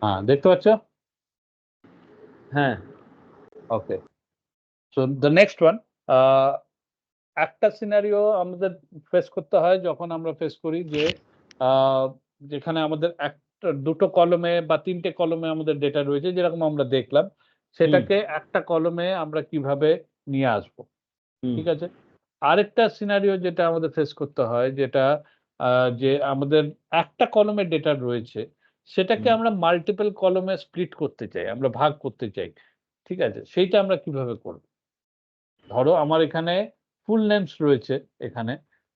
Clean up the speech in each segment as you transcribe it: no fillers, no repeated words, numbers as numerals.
হ্যাঁ, দেখতে পাচ্ছ? হ্যাঁ। ওকে, সো দ্য নেক্সট ওয়ান, একটা সিনারিও আমাদের ফেস করতে হয় যখন আমরা ফেস করি যে যেখানে আমাদের একটা দুটো কলমে বা তিনটে কলমে আমাদের ডেটা রয়েছে, যেরকম আমরা দেখলাম, সেটাকে একটা কলমে আমরা কিভাবে নিয়ে আসব। ঠিক আছে, আরেকটা সিনারিও যেটা আমাদের ফেস করতে হয়, যেটা যে আমাদের একটা কলমে ডেটা রয়েছে, সেটাকে আমরা মাল্টিপল কলমে স্প্লিট করতে চাই, আমরা ভাগ করতে চাই। ঠিক আছে, সেইটা আমরা কিভাবে করব? ধরো আমার এখানে ফুল নেমস রয়েছে এখানে,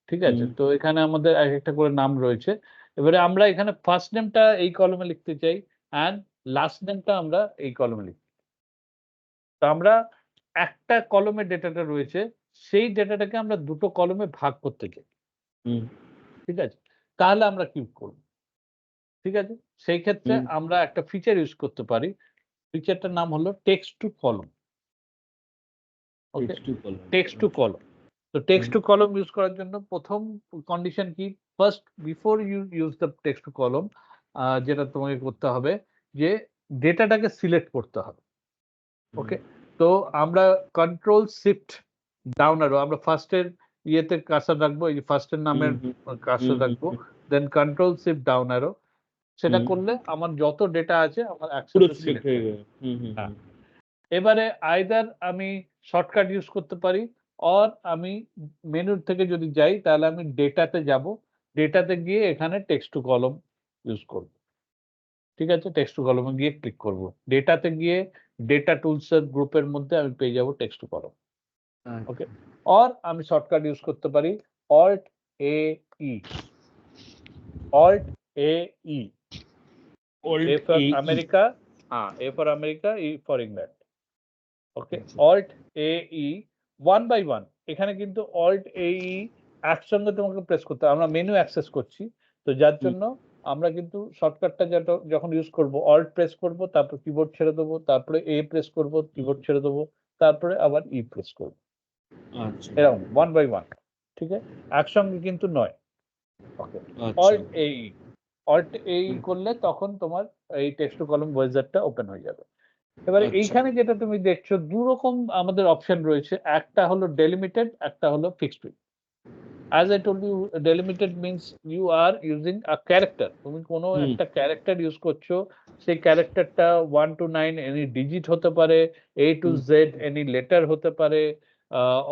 ঠিক আছে, তো এখানে আমাদের এক একটা করে নাম রয়েছে। এবারে আমরা এখানে ফার্স্ট নেমটা এই কলমে লিখতে চাই অ্যান্ড লাস্ট নেমটা আমরা এই কলমে লিখতে চাই। তো আমরা একটা কলমে ডেটাটা রয়েছে, সেই ডেটাটাকে আমরা দুটো কলমে ভাগ করতে চাই। ঠিক আছে, তাহলে আমরা কি করব? ঠিক আছে, সেই ক্ষেত্রে আমরা একটা ফিচার ইউজ করতে পারি। ফিচারটার নাম হলো text to column. Okay, text to কলম। তো টেক্সট টু কলম ইউজ করার জন্য প্রথম কন্ডিশন কি? First, before you use the text to column, যেটা তোমাকে করতে হবে যে ডেটাটাকে সিলেক্ট করতে হবে। ওকে, তো আমরা কন্ট্রোল শিফট ডাউন অ্যারো, আমরা ফার্স্টের ইয়েতে কার্সর রাখবো, এই ফার্স্টের নামের কার্সর রাখবো, দেন কন্ট্রোল শিফট ডাউন অ্যারো। সেটা করলে আমার যত ডেটা আছে আমার একসাথে সিলেক্ট হয়ে যাবে। হ্যাঁ, এবারে আইদার আমি শর্টকাট ইউজ করতে পারি, অর আমি মেনুর থেকে যদি যাই তাহলে আমি ডেটাতে যাব, ডেটাতে গিয়ে এখানে টেক্সট টু কলম ইউজ করব। ঠিক আছে, টেক্সট টু কলমে গিয়ে ক্লিক করব, ডেটাতে গিয়ে ডেটা টুলস এর গ্রুপের মধ্যে আমি পেয়ে যাব text to column. Okay, or আমি শর্টকাট ইউজ করতে পারি alt A E, alt A E, A for America, হ্যাঁ, A for America, E for England. Okay, alt A E, one by one. এখানে কিন্তু অল্ট এ ই একসঙ্গে তোমাকে press করতে হবে, আমরা মেনু অ্যাক্সেস করছি, তো যার জন্য আমরা কিন্তু শর্টকাটটা যেটা যখন ইউজ করব, অল্ট প্রেস করব, তারপর কিবোর্ড ছেড়ে দেবো, তারপরে এ প্রেস করব, কিবোর্ড ছেড়ে দেবো, তারপরে আবার ই প্রেস করব, এরকম ওয়ান বাই ওয়ান। ঠিক আছে, একসঙ্গে কিন্তু নয়। ওকে, alt A E, alt A ই করলে তখন তোমার এই টেক্সট টু কলম উইজার্ডটা ওপেন হয়ে যাবে। এবারে এইখানে যেটা তুমি দেখছো, দু রকম আমাদের অপশন রয়েছে, একটা হলো ডেলিমিটেড, একটা হলো fixed with. As I told you, delimited means you are using a character, তুমি কোনো একটা ক্যারেক্টার ইউজ করছো, সেই ক্যারেক্টারটা 1 to 9 এনি ডিজিট হতে পারে, A to Z any letter হতে পারে,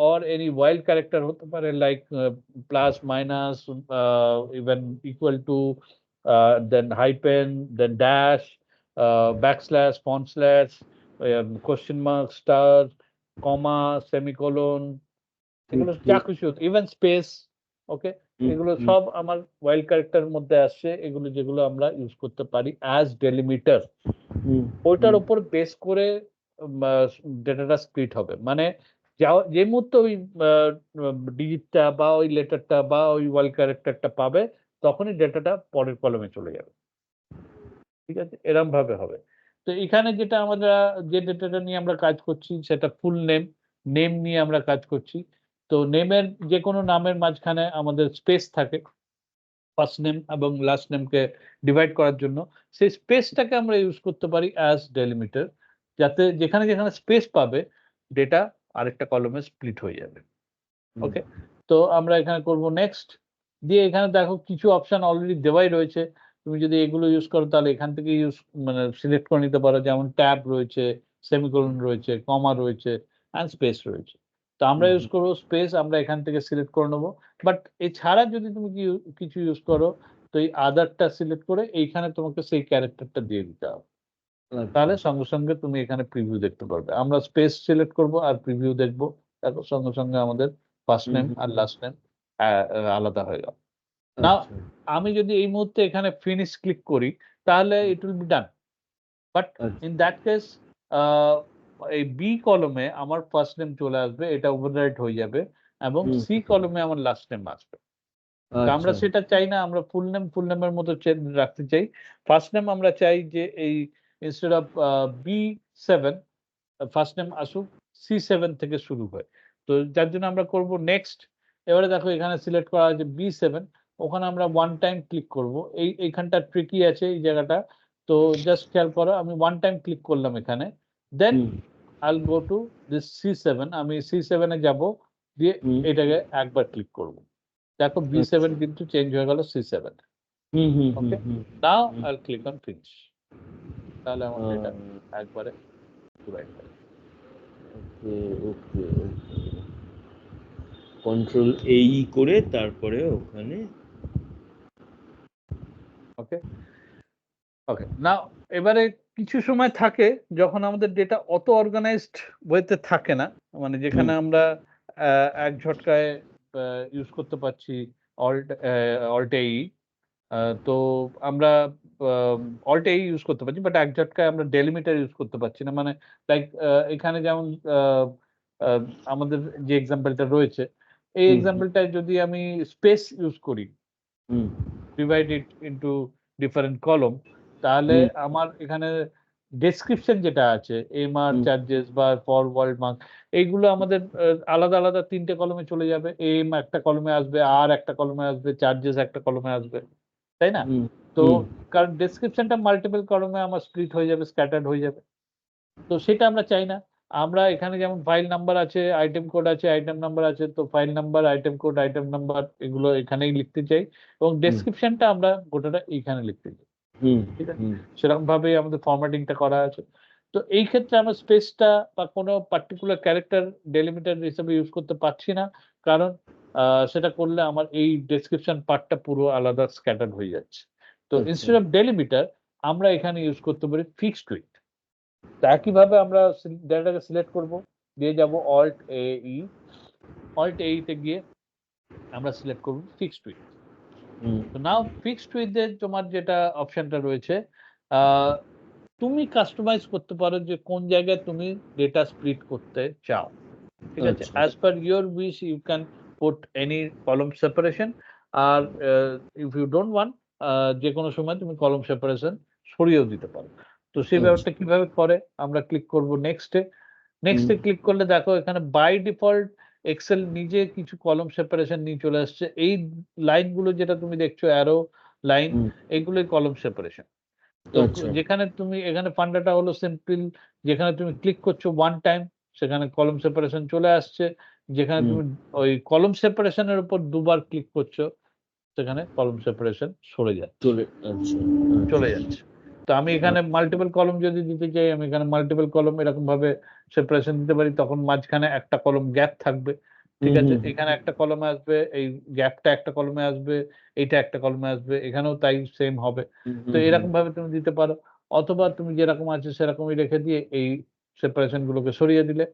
or any wild character হতে পারে, like plus minus, even equal to, then hyphen, then dash, backslash, font slash, question mark, star, comma, semicolon, এগুলো যা খুশি হতো, ইভেন স্পেস। ওকে, এগুলো সব আমার ওয়াইল্ড ক্যারেক্টার মধ্যে আসছে, এগুলো যেগুলো আমরা ইউজ করতে পারি অ্যাজ ডেলিমিটার। ওইটার উপর বেস করে ডেটাটা স্প্লিট হবে, মানে যে মুহূর্তে ওই ডিজিটটা বা ওই লেটারটা বা ওই ওয়াইল্ড ক্যারেক্টারটা পাবে, তখনই ডেটাটা পরের কলমে চলে যাবে। ঠিক আছে, এরম ভাবে হবে। তো এখানে যেটা আমরা যে ডেটাটা নিয়ে আমরা কাজ করছি সেটা ফুল নেম, নেম নিয়ে আমরা কাজ করছি। তো নেমের যে কোনো নামের মাঝখানে আমাদের স্পেস থাকে ফার্স্ট নেম এবং লাস্ট নেমকে ডিভাইড করার জন্য, সেই স্পেসটাকে আমরা ইউজ করতে পারি অ্যাজ ডেলিমিটার, যাতে যেখানে যেখানে স্পেস পাবে ডেটা আরেকটা কলমে স্প্লিট হয়ে যাবে। ওকে, তো আমরা এখানে করব নেক্সট, দিয়ে এখানে দেখো কিছু অপশন অলরেডি দেওয়াই রয়েছে, তুমি যদি এগুলো ইউজ করো তাহলে এখান থেকে ইউজ মানে সিলেক্ট করে নিতে পারো, যেমন ট্যাব রয়েছে, সেমিকোলন রয়েছে, কমা রয়েছে অ্যান্ড স্পেস রয়েছে। তো আমরা ইউজ করবো স্পেস, আমরা এখান থেকে সিলেক্ট করে নেবো। বাট এছাড়া যদি তুমি কিছু ইউজ করো, তো এই আদারটা সিলেক্ট করে এইখানে তোমাকে সেই ক্যারেক্টারটা দিয়ে দিতে হবে, তাহলে সঙ্গে সঙ্গে তুমি এখানে প্রিভিউ দেখতে পারবে। আমরা স্পেস সিলেক্ট করব আর প্রিভিউ দেখবো, তারপর সঙ্গে সঙ্গে আমাদের ফার্স্ট নেম আর লাস্ট নেম আলাদা হয়ে গেল। না, আমি যদি এই মুহূর্তে এখানে ফিনিশ ক্লিক করি তাহলে ইট will be done, but in that case এই বি কলমে আমার ফার্স্ট নেম চলে আসবে, এটা ওভাররাইট হয়ে যাবে, এবং সি কলমে আমার লাস্ট নেম আসবে। তো আমরা সেটা চাই না, আমরা ফুল নেমের মতো রাখতে চাই। ফার্স্ট নেম আমরা চাই যে এই instead of B7 first name আসুক C7 থেকে শুরু হয়। তো যার জন্য আমরা করব নেক্সট। এবারে দেখো এখানে সিলেক্ট করা আছে B7, ওখানে আমরা ওয়ান টাইম ক্লিক করব। এইখানটা ট্রিকি আছে এই জায়গাটা, তো জাস্ট খেয়াল করো, আমি ওয়ান টাইম ক্লিক করলাম এখানে, দেন আইল গো টু দিস C7, আমি C7 এ যাব, দিয়ে এটাকে একবার ক্লিক করব, দেখো B7 কিন্তু চেঞ্জ হয়ে গেল C7। ওকে, নাও আইল ক্লিক অন ফিনিশ, তাহলে আমার ডেটা একবারে পুরাই গেল। ওকে ওকে ওকে, কন্ট্রোল এই করে তারপরে ওখানে ওকে ওকে, নাও এবারে কিছু সময় থাকে যখন আমাদের ডেটা অত অর্গানাইজড ওয়েতে থাকে না, মানে যেখানে আমরা এক ঝটকায় ইউজ করতে পারছি অল্ট এই, তো আমরা অল্ট এই ইউজ করতে পারছি, বাট এক ঝটকায় আমরা ডেলিমিটার ইউজ করতে পারছি না। মানে লাইক এখানে যেমন আমাদের যে এক্সাম্পলটা রয়েছে, এই এক্সাম্পলটায় যদি আমি স্পেস ইউজ করি, ডিভাইড ইট ইনটু ডিফারেন্ট কলম, তাহলে আমার এখানে ডেসক্রিপশন যেটা আছে, এমআর চার্জেস বা ফরওয়ার্ড মার্ক, এইগুলো আমাদের আলাদা আলাদা তিনটে কলমে চলে যাবে। এম একটা কলমে আসবে, আর একটা কলমে আসবে, চার্জেস একটা কলমে আসবে, তাই না? তো কারণ ডেসক্রিপশনটা মাল্টিপল কলমে আমার স্প্লিট হয়ে যাবে, স্ক্যাটার্ড হয়ে যাবে, তো সেটা আমরা চাই না। আমরা এখানে যেমন ফাইল নাম্বার আছে, আইটেম কোড আছে, আইটেম নাম্বার আছে, তো file number, item code, item number এগুলো এখানেই লিখতে চাই, এবং ডেসক্রিপশনটা আমরা গোটাটা এইখানে লিখতে চাই। ঠিক আছে, সেরকম ভাবে আমাদের ফরম্যাটিংটা করা আছে। তো এই ক্ষেত্রে আমরা স্পেসটা বা কোনো পার্টিকুলার ক্যারেক্টার ডেলিমিটার হিসেবে ইউজ করতে পারছি না, কারণ সেটা করলে আমার এই ডেসক্রিপশন পার্টটা পুরো আলাদা স্ক্যাটার্ড হয়ে যাচ্ছে। তো ইনস্টেড অফ ডেলিমিটার আমরা এখানে ইউজ করতে পারি ফিক্সড উইথ। তো একইভাবে আমরা ডেটাটাকে সিলেক্ট করব, দিয়ে যাব অল্ট এই, অল্ট এইতে গিয়ে আমরা সিলেক্ট করব ফিক্সড উইথ। তো নাও ফিক্সড উইথ এর তোমার যেটা অপশনটা রয়েছে, তুমি কাস্টমাইজ করতে পারো যে কোন জায়গায় তুমি ডেটা স্প্লিট করতে চাও। ঠিক আছে, as per your wish you can put any column separation, আর ইফ ইউ ডোন্ট ওয়ান্ট, যে কোনো সময় তুমি কলম সেপারেশন সরিয়েও দিতে পারো। তো সেই ব্যাপারটা কিভাবে করে, আমরা ক্লিক করব নেক্সটে। নেক্সটে ক্লিক করলে দেখো এখানে বাই ডিফল্ট এক্সেল নিজে কিছু কলম সেপারেশন নিয়ে চলে আসছে। এই লাইনগুলো যেটা তুমি দেখছো অ্যারো লাইন, এগুলোই কলম সেপারেশন। তো যেখানে তুমি এখানে ফান্ডাটা হলো সিম্পল, যেখানে তুমি ক্লিক করছো ওয়ান টাইম সেখানে কলম সেপারেশন চলে আসছে, যেখানে তুমি ওই কলম সেপারেশনের উপর দুবার ক্লিক করছো সেখানে কলম সেপারেশন সরে যাচ্ছে, চলে যাচ্ছে। তো আমি এখানে মাল্টিপল কলম যদি দিতে চাই, আমি এখানে মাল্টিপল কলম এরকম ভাবে সেপারেশন দিতে পারি, তখন মাঝখানে একটা কলম গ্যাপ থাকবে। ঠিক আছে, এখানে একটা কলমে আসবে, এই গ্যাপটা একটা কলমে আসবে, এইটা একটা কলমে আসবে, এখানেও তাই সেম হবে। তো এরকম ভাবে তুমি দিতে পারো, অথবা তুমি যেরকম আছে সেরকমই রেখে দিয়ে এই সেপারেশন গুলোকে সরিয়ে দিলে।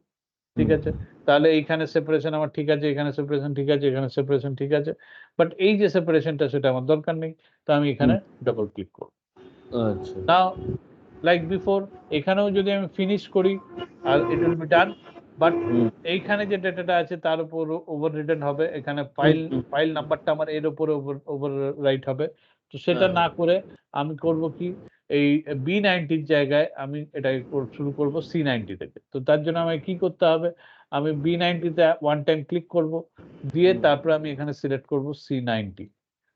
ঠিক আছে, তাহলে এইখানে সেপারেশন আমার ঠিক আছে, এখানে সেপারেশন ঠিক আছে, এখানে সেপারেশন ঠিক আছে, বাট এই যে সেপারেশনটা সেটা আমার দরকার নেই, তো আমি এখানে ডবল ক্লিক করব। নাও লাইক বিফোর, এখানেও যদি আমি ফিনিশ করি আর it will be done, but এইখানে যে ডেটাটা আছে তার উপর ওভার রিটেন হবে, এখানে ফাইল নাম্বারটা আমার এর উপরে ওভার রাইট হবে। তো সেটা না করে আমি করব কি, এই B90 জায়গায় আমি এটাকে শুরু করব C90 থেকে। তো তার জন্য আমাকে কি করতে হবে, আমি B90 তে ওয়ান টাইম ক্লিক করব, দিয়ে তারপরে আমি এখানে সিলেক্ট করব C90,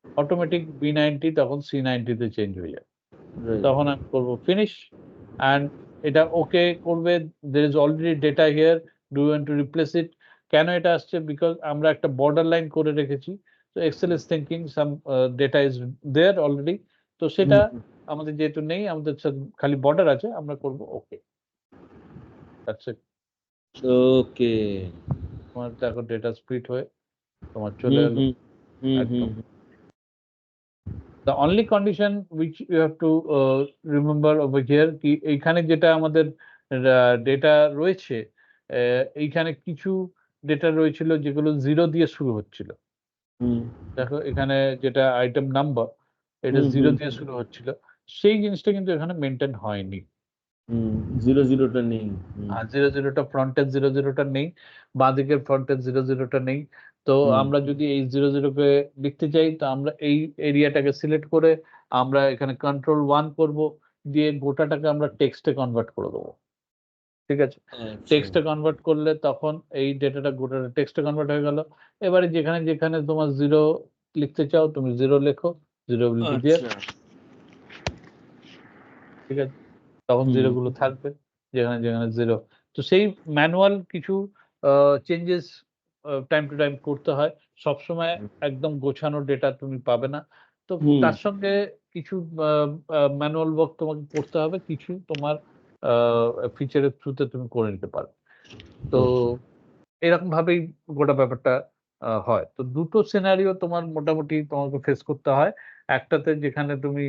অটোমেটিক B90 তখন C90 তে চেঞ্জ হয়ে যাবে। তখন আমি করব ফিনিশ, অ্যান্ড এটা ওকে করবে, there is already data here, do you want to replace it. কেন এটা আসছে, বিকজ আমরা একটা বর্ডার লাইন করে রেখেছি, তো Excel is thinking some data is there already, তো সেটা আমাদের যেহেতু নেই, আমাদের খালি বর্ডার আছে, আমরা করব ওকে। That's it. ওকে, তোমার দেখো ডেটা স্প্লিট হয়ে তোমার চলে এলো একদম। The only condition which you have to remember over here কি এইখানে যেটা আমাদের ডেটা রয়েছে, এইখানে কিছু ডেটা রয়েছিল যেগুলো 0 দিয়ে শুরু হচ্ছিল। দেখো এখানে যেটা আইটেম নাম্বার, এটা 0 দিয়ে শুরু হচ্ছিল, সেই জিনিসটা কিন্তু এখানে মেনটেন হয়নি। 00টা নেই। 00টা ফ্রন্টের 00টা নেই, বাঁদিকের ফ্রন্টের 00টা নেই। তো আমরা যদি এই 00 কে লিখতে চাই, তো আমরা এই এরিয়াটাকে সিলেক্ট করে আমরা এখানে কন্ট্রোল 1 করব, দিয়ে গোটাটাকে আমরা টেক্সটে কনভার্ট করে দেবো। ঠিক আছে, টেক্সটে কনভার্ট করলে তখন এই ডেটাটা গোটাটা টেক্সটে কনভার্ট হয়ে গেল। এবারে যেখানে যেখানে তোমার 0 লিখতে চাও তুমি 0 লেখো, 0 will be there. ঠিক আছে? তখন হুম। জিরো গুলো থাকবে যেখানে যেখানে জিরো। তো সেই ম্যানুয়াল কিছু চেঞ্জেস টাইম টু টাইম করতে হয়। সবসময় একদম গোছানো ডেটা তুমি পাবে না। তো হুম। তার সঙ্গে কিছু আ আ ম্যানুয়াল ওয়ার্ক তোমাকে করতে হবে। কিছু তোমার আ ফিচারের থ্রুতে তুমি করে নিতে পারো। তো এরকম ভাবেই গোটা ব্যাপারটা হয়। তো ২ টো সিনারিও তোমার মোটামুটি তোমাকে ফেস করতে হয়। একটাতে যেখানে তুমি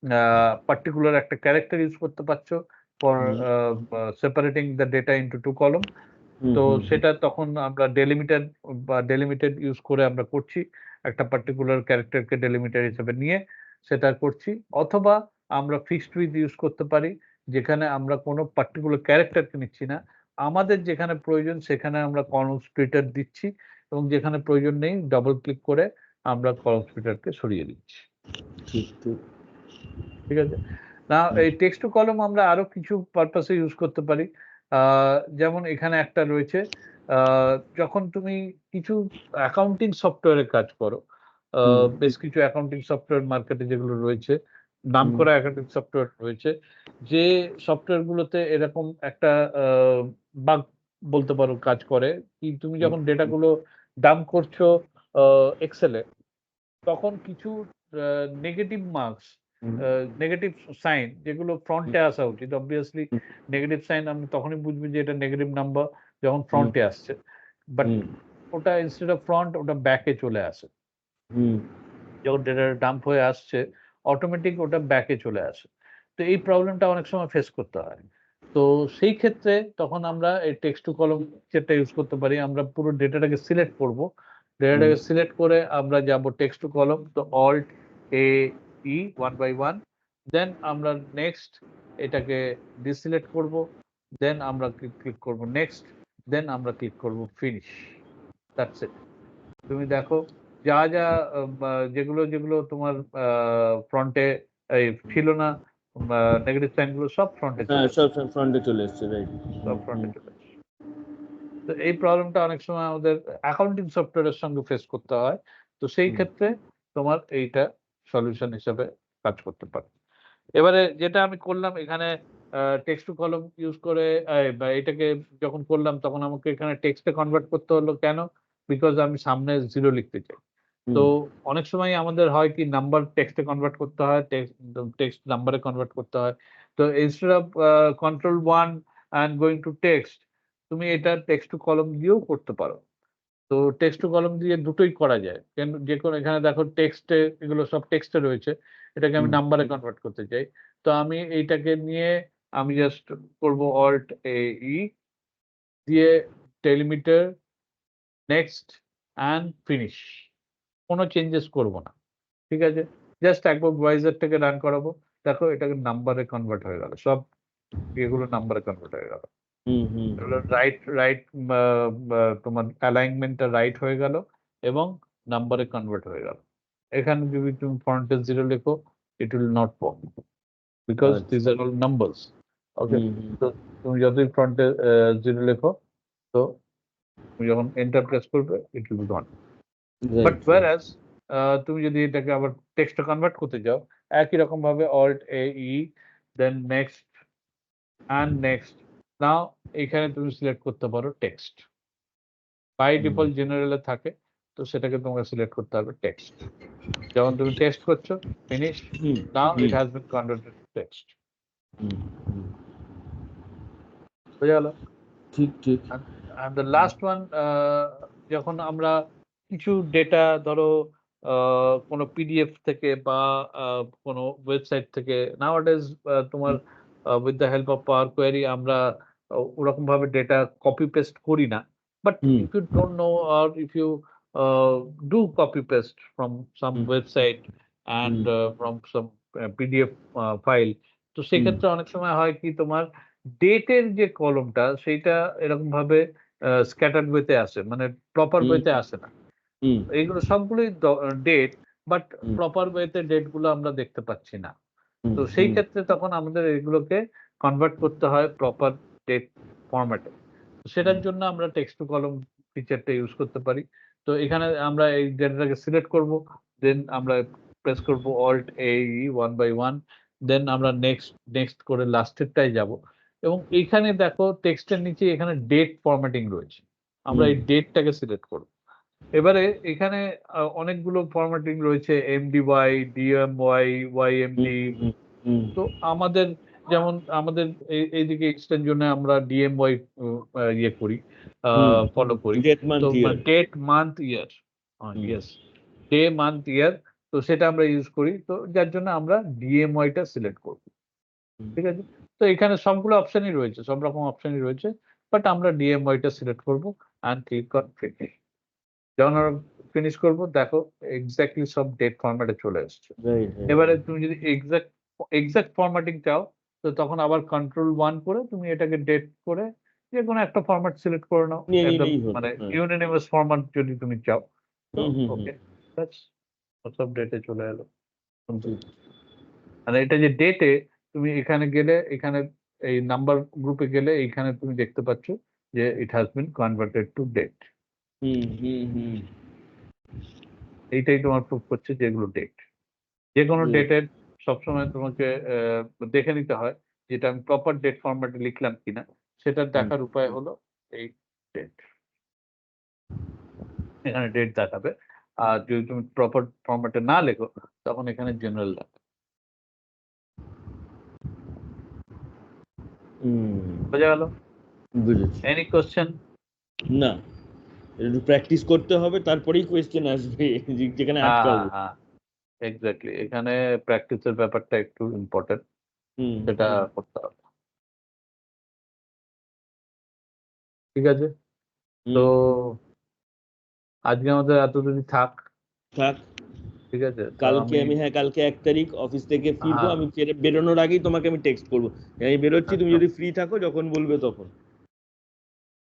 আ পার্টিকুলার একটা ক্যারেক্টার ইউস করতে পারছো for hmm. Uh uh separating the data into 2 column. Hmm, তো হুম, হুম। সেটা তখন আমরা ডেলিমিটেড ইউস করে আমরা করছি। একটা পার্টিকুলার ক্যারেক্টারকে ডেলিমিটার হিসেবে নিয়ে সেটা করছি। অথবা আমরা ফিক্সড উইথ ইউস করতে পারি। যেখানে আমরা কোন পার্টিকুলার ক্যারেক্টারকে নিচ্ছি না। আমাদের যেখানে প্রয়োজন সেখানে আমরা কলম স্প্লিটার দিচ্ছি এবং যেখানে প্রয়োজন নেই ডবল ক্লিক করে আমরা কলম স্প্লিটারকে সরিয়ে দিচ্ছি। ঠিক, ঠিক। ঠিক আছে? না এই টেক্সট টু কলাম আমরা আরো কিছু পারপাস এ ইউস করতে পারি। আ যেমন এখানে একটা রয়েছে আ যখন তুমি কিছু অ্যাকাউন্টিং সফটওয়্যার এর কাজ করো, আ হুম, বেশ কিছু অ্যাকাউন্টিং সফটওয়্যার মার্কেটে যেগুলো রয়েছে, হুম, নামকরা অ্যাকাউন্টিং সফটওয়্যার রয়েছে। যে সফটওয়্যার গুলোতে এরকম একটা আ বাগ বলতে পারো কাজ করে। কি তুমি হুম, যখন ডেটা গুলো ডাম্প করছো আ এক্সেল এ তখন কিছু আ নেগেটিভ মার্কস, হুম, আ নেগেটিভ সাইন যেগুলো ফ্রন্টে আসা উচিত। অবভিয়াসলি হুম, নেগেটিভ সাইন আমরা তখনই বুঝবো যে এটা নেগেটিভ নাম্বার যখন হুম, ফ্রন্টে আসছে। বাট হুম, ওটা ইনস্টেড অফ ফ্রন্ট ওটা ব্যাক এ চলে আসে। হুম, যখন ডেটাটা ডাম্প হয়ে আসছে অটোমেটিক ওটা ব্যাক এ চলে আসে। তো এই প্রবলেমটা অনেক সময় ফেস করতে হয়। তো সেই ক্ষেত্রে তখন আমরা এই টেক্সট টু কলাম ফিচারটা ইউস করতে পারি। আমরা পুরো ডেটাটাকে সিলেক্ট করব। হুম, ডেটাটাকে সিলেক্ট করে আমরা যাব টেক্সট টু কলাম। তো অল্ট এ ই 1 বাই 1 দেন আমরা নেক্সট এটাকে ডিসিলেক্ট করব। দেন আমরা ক্লিক করব নেক্সট। দেন আমরা ক্লিক করব ফিনিশ। That's it. তুমি দেখো যা যেগুলো তোমার ফ্রন্টে এই ছিল না নেগেটিভ সাইন গুলো সব ফ্রন্টে হ্যাঁ, চলে সব এসেছে। সব ফ্রন্টে চলে এসছে, রাইট। সব হুম, ফ্রন্টে হুম, চলে এসেছে। তো এই প্রবলেমটা অনেক সময় আমাদের অ্যাকাউন্টিং সফটওয়্যারের সঙ্গে ফেস করতে হয়। তো সেই হুম, ক্ষেত্রে তোমার এইটা সলিউশন হিসেবে কাজ করতে পারে। এবারে যেটা আমি করলাম এখানে টেক্সট টু কলাম ইউস করে বা এটাকে যখন করলাম তখন আমাকে এখানে টেক্সটে কনভার্ট করতে হলো কেন? বিকজ আমি সামনে 0 লিখতে চাই। তো হুম, অনেক সময় আমাদের হয় কি নাম্বার টেক্সটে কনভার্ট করতে হয়, টেক্সট নাম্বারে কনভার্ট করতে হয়। তো instead of control 1 and going to text তুমি এটা টেক্সট টু কলাম দিয়েও করতে পারো। তো টেক্সট টু কলাম দিয়ে দুটোই করা যায়। যেকোনো এখানে দেখো টেক্সটে এগুলো সব টেক্সটে রয়েছে। এটাকে আমি হুম, নাম্বারে কনভার্ট করতে চাই। তো আমি এইটাকে নিয়ে আমি জাস্ট করব অল্ট এ ই দিয়ে ডেলিমিটার, নেক্সট অ্যান্ড ফিনিশ। কোন চেঞ্জেস করব না। ঠিক আছে? জাস্ট একবার ব্রাউজারটাকে রান করাবো। দেখো এটাকে নাম্বারে কনভার্ট হয়ে গেল। সব ইয়েগুলো নাম্বারে কনভার্ট হয়ে গেল। হুম, হুম, এগুলো রাইট রাইট বা বা তোমার অ্যালাইনমেন্টটা রাইট হয়ে গেল এবং নাম্বারে কনভার্ট হয়ে গেল। এখানে যদি তুমি ফন্টে 0 লেখো, it will not work because আচ্ছা। these are all numbers. ওকে? হুম, হুম, তো তুমি যতই ফন্টে 0 লেখো, তো তুমি যখন এন্টার প্রেস করবে, it will be gone. But right, right. whereas তুমি যদি এটাকে আবার টেক্সটে কনভার্ট করতে চাও, একই রকমভাবে alt A E then next and next. Now এখানে তুমি সিলেক্ট করতে পারো text. By hmm, default general এ থাকে। তো সেটাকে তোমাকে সিলেক্ট করতে হবে টেক্সট। যখন তুমি টেক্সট করছো, finish. Hmm, now hmm, it has been converted to text. Hmm, hmm. বোঝা গেল? ঠিক, ঠিক। অ্যান্ড দ্য লাস্ট ওয়ান যখন আমরা কিছু ডেটা ধরো আ কোনো পিডিএফ থেকে বা আ কোনো ওয়েবসাইট থেকে নাওয়াডেজ তোমার with the help of power query আমরা ওরকমভাবে ডেটা কপি পেস্ট করি না। But hmm, if you don't know or if you do copy paste from some hmm, website and hmm, from some PDF file তো হুম, সেক্ষেত্রে অনেক সময় হয় কি তোমার ডেটের যে কলমটা সেইটা এরকমভাবে স্ক্যাটার্ড ওয়েতে আসে। মানে প্রপার হুম, ওয়েতে আসে না। হুম, এইগুলো সবগুলোই ডেট বাট হুম, প্রপার ওয়েতে ডেট গুলো আমরা দেখতে পাচ্ছি না। হুম, তো সেই হুম, ক্ষেত্রে তখন আমাদের এগুলোকে কনভার্ট করতে হয় প্রপার ডেট ফরম্যাটে। সেটার জন্য আমরা টেক্সট টু কলাম ফিচারটা ইউজ করতে পারি। তো এখানে আমরা এই ডেটাটাকে সিলেক্ট করব। দেন আমরা প্রেস করব অল্ট এ ই 1 বাই 1 দেন আমরা নেক্সট করে লাস্টেরটাই যাব এবং এইখানে দেখো টেক্সটের নিচে এখানে ডেট ফরম্যাটিং রয়েছে, আমরা এই ডেটটাকে সিলেক্ট করব। এবারে এখানে অনেকগুলো ফরম্যাটিং রয়েছে, এমডিওয়াই, ডিএমওয়াই, ওয়াইএমডি। তো আমাদের যেমন আমাদের এইদিকে এক্সটেন্ড জন্য আমরা ডিএমওয়াই ইয়ে করি, ফলো করি। তো date month year, yes, day month year, তো সেটা আমরা ইউজ করি। তো যার জন্য আমরা ডিএমওয়াইটা সিলেক্ট করব, ঠিক আছে। তো এখানে সবগুলো অপশনই রয়েছে, সব রকম অপশনই রয়েছে, বাট আমরা ডিএমওয়াইটা সিলেক্ট করব অ্যান্ড ক্লিক অন ফিনিশ। যখন আমরা ফিনিশ করব, দেখো এক্স্যাক্টলি সব ডেট ফরম্যাটে চলে আসছে। এবারে তুমি যদি এক্সাক্ট ফরম্যাটিং চাও, তো তখন আবার কন্ট্রোল 1 করে তুমি এটাকে ডেট করে যে কোনো একটা ফরম্যাট সিলেক্ট করে নাও, একদম মানে ইউনিনিমাস ফরম্যাট যদি তুমি চাও। তো ওকে, দ্যাটস সব ডেটে চলে এলো। মানে এটা যে ডেটে তুমি এখানে গেলে, এখানে এই নাম্বার গ্রুপে গেলে এইখানে তুমি দেখতে পাচ্ছ যে it has been converted to date. এইটাই তোমার প্রুফ করছে যে এগুলো ডেট। যে কোনো ডেটের সবসময় তোমাকে দেখে নিতে হয় যেটা আমি প্রপার ডেট ফরম্যাটে লিখলাম কিনা, সেটা দেখার উপায় হলো এই ডেট। এখানে ডেট দেখাবে, আর যদি তুমি প্রপার ফরম্যাটে না লেখো তখন এখানে জেনারেল দেখাবে। বোঝা গেল? বুঝেছি। Any question? না, একটু প্র্যাকটিস করতে হবে, তারপরেই কোয়েশ্চেন আসবে যেখানে আটকাবো। হ্যাঁ, এক্স্যাক্টলি, এখানে প্র্যাকটিসের ব্যাপারটা একটু ইম্পর্টেন্ট, সেটা করতে হবে। ঠিক আছে, তো আজকে আমাদের এতদিনই থাক। ঠিক আছে, কালকে কালকে 1 তারিখ অফিস থেকে ফিরবো। আমি বেরোনোর আগেই তোমাকে আমি টেক্সট করবো, আমি বেরোচ্ছি, তুমি যদি ফ্রি থাকো যখন বলবে তখন।